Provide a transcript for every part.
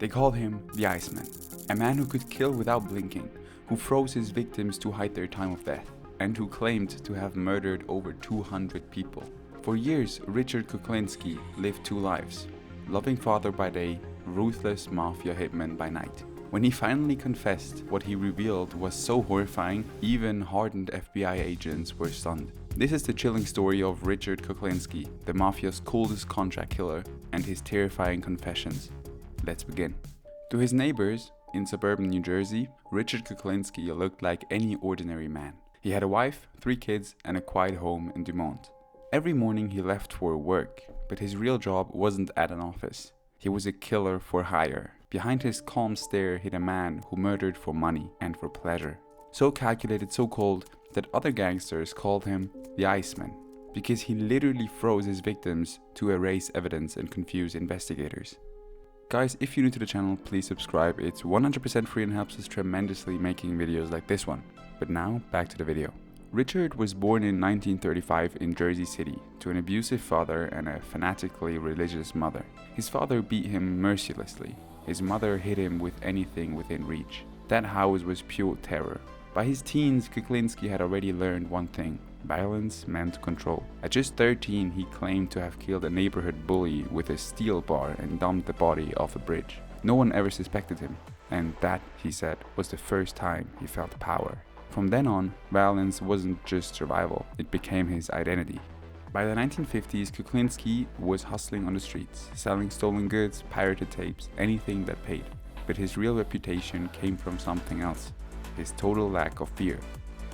They called him the Iceman, a man who could kill without blinking, who froze his victims to hide their time of death, and who claimed to have murdered over 200 people. For years, Richard Kuklinski lived two lives: loving father by day, ruthless mafia hitman by night. When he finally confessed, what he revealed was so horrifying, even hardened FBI agents were stunned. This is the chilling story of Richard Kuklinski, the mafia's coldest contract killer, and his terrifying confessions. Let's begin. To his neighbors in suburban New Jersey, Richard Kuklinski looked like any ordinary man. He had a wife, 3 kids, and a quiet home in Dumont. Every morning he left for work, but his real job wasn't at an office. He was a killer for hire. Behind his calm stare hid a man who murdered for money and for pleasure. So calculated, so cold, that other gangsters called him the Iceman, because he literally froze his victims to erase evidence and confuse investigators. Guys, if you're new to the channel, please subscribe. It's 100% free and helps us tremendously making videos like this one. But now, back to the video. Richard was born in 1935 in Jersey City to an abusive father and a fanatically religious mother. His father beat him mercilessly. His mother hit him with anything within reach. That house was pure terror. By his teens, Kuklinski had already learned one thing: violence meant control. At just 13, he claimed to have killed a neighborhood bully with a steel bar and dumped the body off a bridge. No one ever suspected him, and that, he said, was the first time he felt power. From then on, violence wasn't just survival, it became his identity. By the 1950s, Kuklinski was hustling on the streets, selling stolen goods, pirated tapes, anything that paid. But his real reputation came from something else: his total lack of fear.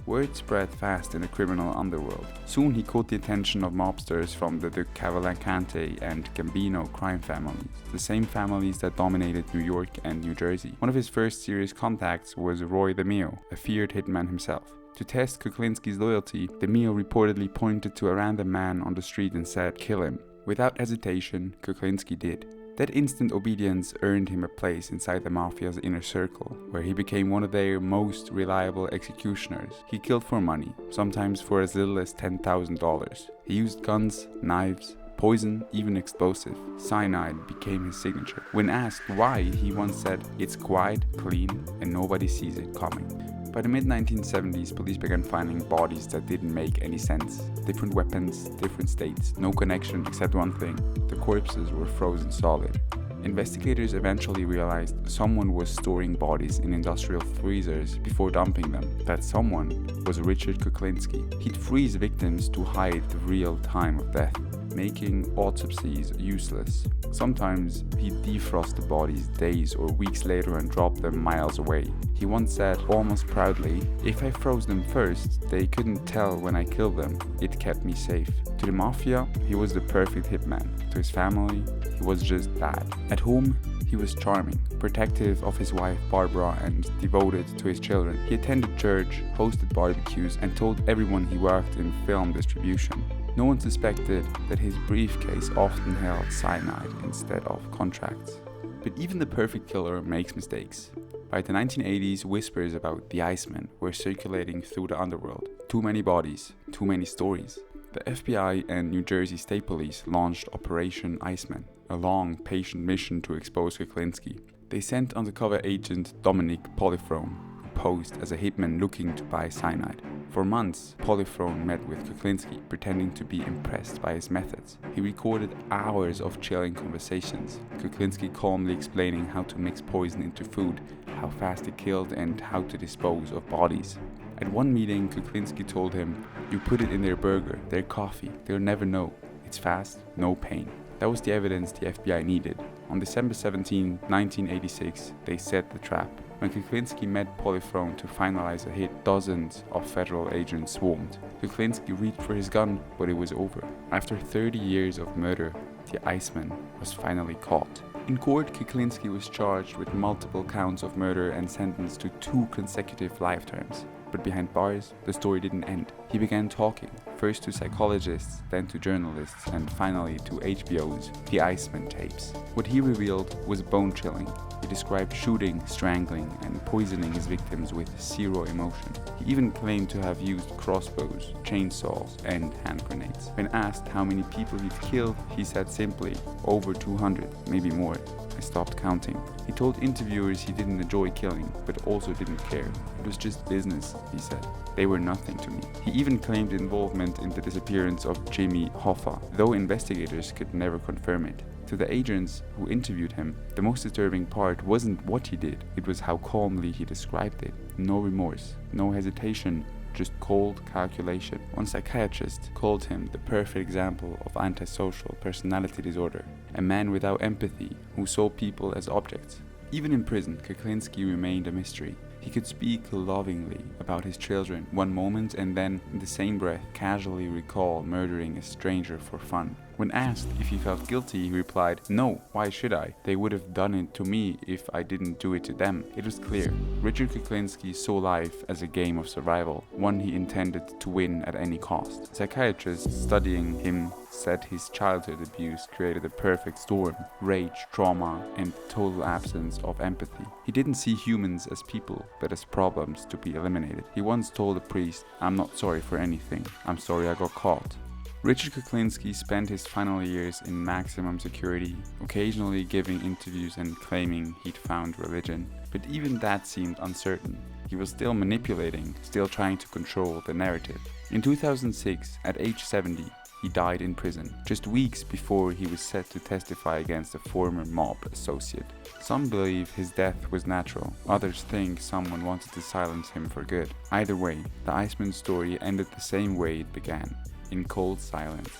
Word spread fast in the criminal underworld. Soon he caught the attention of mobsters from the Cavalcante and Gambino crime families, the same families that dominated New York and New Jersey. One of his first serious contacts was Roy the Mio, a feared hitman himself. To test Kuklinski's loyalty, the Mio reportedly pointed to a random man on the street and said, "Kill him." Without hesitation, Kuklinski did. That instant obedience earned him a place inside the Mafia's inner circle, where he became one of their most reliable executioners. He killed for money, sometimes for as little as $10,000. He used guns, knives, poison, even explosive. Cyanide became his signature. When asked why, he once said, "It's quiet, clean, and nobody sees it coming." By the mid-1970s, police began finding bodies that didn't make any sense. Different weapons, different states, no connection except one thing: the corpses were frozen solid. Investigators eventually realized someone was storing bodies in industrial freezers before dumping them. That someone was Richard Kuklinski. He'd freeze victims to hide the real time of death, making autopsies useless. Sometimes he'd defrost the bodies days or weeks later and drop them miles away. He once said, almost proudly, "If I froze them first, they couldn't tell when I killed them. It kept me safe." To the Mafia, he was the perfect hitman. To his family, he was just that. At home, he was charming, protective of his wife Barbara and devoted to his children. He attended church, hosted barbecues, and told everyone he worked in film distribution. No one suspected that his briefcase often held cyanide instead of contracts. But even the perfect killer makes mistakes. By the 1980s, whispers about the Iceman were circulating through the underworld. Too many bodies, too many stories. The FBI and New Jersey State Police launched Operation Iceman, a long, patient mission to expose Kuklinski. They sent undercover agent Dominic Polifrone, who posed as a hitman looking to buy cyanide. For months, Polifrone met with Kuklinski, pretending to be impressed by his methods. He recorded hours of chilling conversations, Kuklinski calmly explaining how to mix poison into food, how fast it killed, and how to dispose of bodies. At one meeting, Kuklinski told him, "You put it in their burger, their coffee, they'll never know. It's fast, no pain." That was the evidence the FBI needed. On December 17, 1986, they set the trap. When Kuklinski met Polifrone to finalize a hit, dozens of federal agents swarmed. Kuklinski reached for his gun, but it was over. After 30 years of murder, the Iceman was finally caught. In court, Kuklinski was charged with multiple counts of murder and sentenced to 2 consecutive life terms. But behind bars, the story didn't end. He began talking, first to psychologists, then to journalists, and finally to HBO's The Iceman tapes. What he revealed was bone-chilling. He described shooting, strangling, and poisoning his victims with zero emotion. He even claimed to have used crossbows, chainsaws, and hand grenades. When asked how many people he'd killed, he said simply, over 200, maybe more. I stopped counting. He told interviewers he didn't enjoy killing, but also didn't care. It was just business, he said. They were nothing to me. He even claimed involvement in the disappearance of Jimmy Hoffa, though investigators could never confirm it. To the agents who interviewed him, the most disturbing part wasn't what he did, it was how calmly he described it. No remorse, no hesitation, just cold calculation. One psychiatrist called him the perfect example of antisocial personality disorder, a man without empathy who saw people as objects. Even in prison, Kuklinski remained a mystery. He could speak lovingly about his children one moment and then, in the same breath, casually recall murdering a stranger for fun. When asked if he felt guilty, he replied, "No, why should I? They would have done it to me if I didn't do it to them." It was clear. Richard Kuklinski saw life as a game of survival, one he intended to win at any cost. Psychiatrists studying him said his childhood abuse created a perfect storm: rage, trauma, and total absence of empathy. He didn't see humans as people, but as problems to be eliminated. He once told a priest, "I'm not sorry for anything. I'm sorry I got caught." Richard Kuklinski spent his final years in maximum security, occasionally giving interviews and claiming he'd found religion. But even that seemed uncertain. He was still manipulating, still trying to control the narrative. In 2006, at age 70, he died in prison, just weeks before he was set to testify against a former mob associate. Some believe his death was natural, others think someone wanted to silence him for good. Either way, the Iceman story ended the same way it began, in cold silence.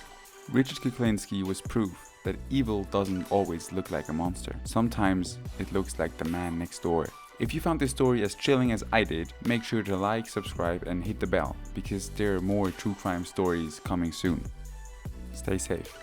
Richard Kuklinski was proof that evil doesn't always look like a monster. Sometimes it looks like the man next door. If you found this story as chilling as I did, make sure to like, subscribe, and hit the bell, because there are more true crime stories coming soon. Stay safe.